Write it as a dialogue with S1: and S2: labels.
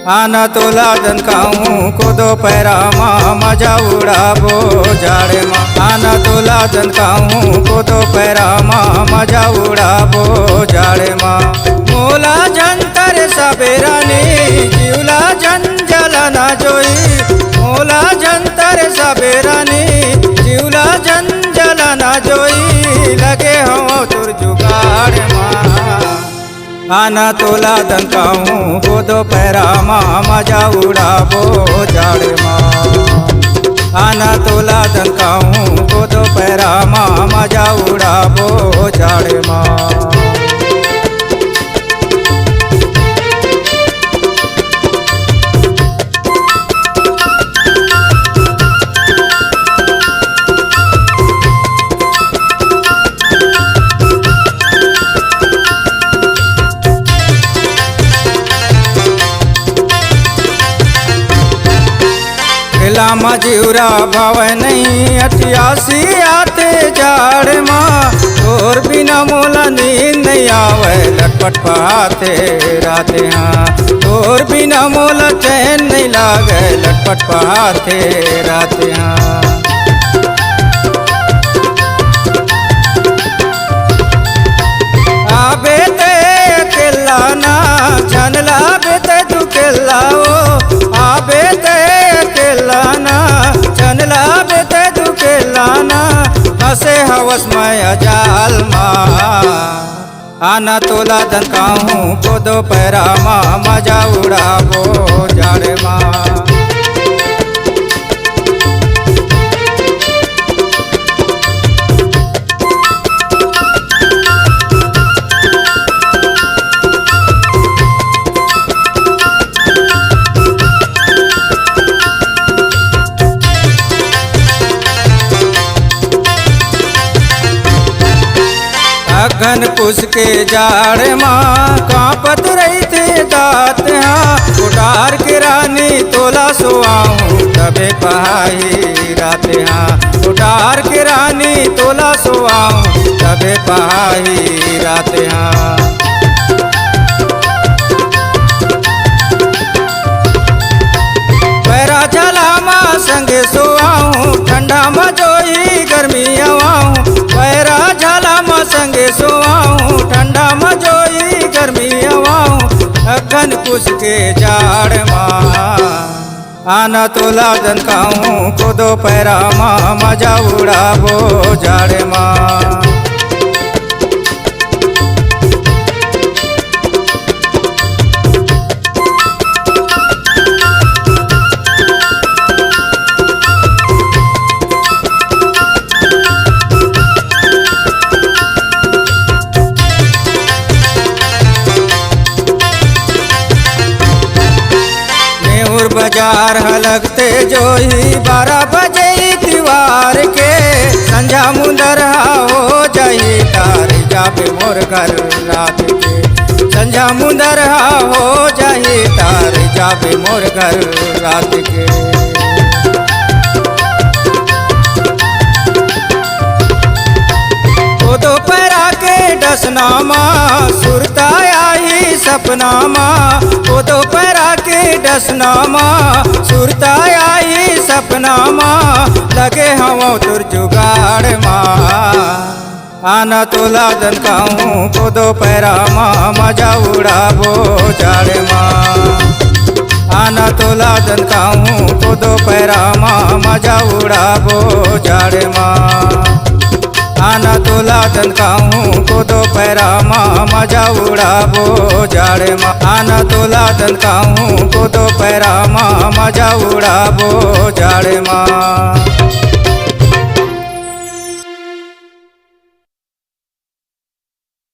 S1: आना तोला दनकाऊं को दोपहरा माँ मजा उड़ाबो जाड़े माँ। आना तोला दनकाऊं को दोपहरा माँ मजा उड़ाबो जाड़े माँ। मोला जंतर सबेरानी जीवला जंजल ना जोई। मोला जंतर सबेरानी जीवला जंजल ना जोई। लगे हो तुर जुगाड़ माँ। आना तोला दनकाऊं को दोपहरा माँ मजा उड़ाबो जाड़े माँ। आना तोला दनकाऊं को दोपहरा माँ मजा उड़ाबो जाड़े माँ। लामा जीवरा भाव नहीं 88 आते जाड़ माँ। और बिना मोला नींद नहीं आवे लटपट पहाते राते हाँ। और बिना मोला चैन नहीं लागे लटपट पहाते राते हाँ। आबे ते अकेला ना जनला बेते तू केलाओ। आबे ते अकेलाना चनला बेते तू केलाना हसे हवस में अजाल माँ। आना तोला दनकाऊं को दोपहरा माँ मजा उड़ाबो जाड़े माँ। अगन पुस के जाड़ माँ कांपत रही थी दात हाँ। उडार के रानी तोला सोआऊं तबे पहाई राते हाँ। उडार के रानी तोला सोआऊं तबे पहाई राते हाँ। पैरा चला माँ संगे सोआऊं ठंडा मजोई गर्मी आवाऊं। पैरा झाला माँ संगे सोआऊं ठंडा मजोई गर्मी आवाऊं। अगन कुछ के जाड़ माँ। आना तोला दनकाऊं को दोपहरा माँ मजा उड़ाबो जाड़े माँ। बाजार हलकते जोही 12 बजे दीवार के। संझा मुंदर हो जाही तार जाबे मोर घर रात के। संझा मुंदर हो जाही तार जाबे मोर घर रात के। ओ दोपहरा के डसना माँ सुरता आई सपना माँ। ओ दोपहरा के डसना माँ सुरता आई सपना माँ। लगे हवा तुर जुगाड़ माँ। आना तोला दनकाऊं को दोपहरा माँ मजा उड़ाबो जाड़े माँ। आना तोला दनकाऊं को दोपहरा माँ मजा उड़ाबो जाड़े माँ। आना तोला दनकाऊं को दोपहरा माँ मजा उड़ाबो जाड़े माँ। आना तोला दनकाऊं को दोपहरा माँ मजा उड़ाबो जाड़े माँ।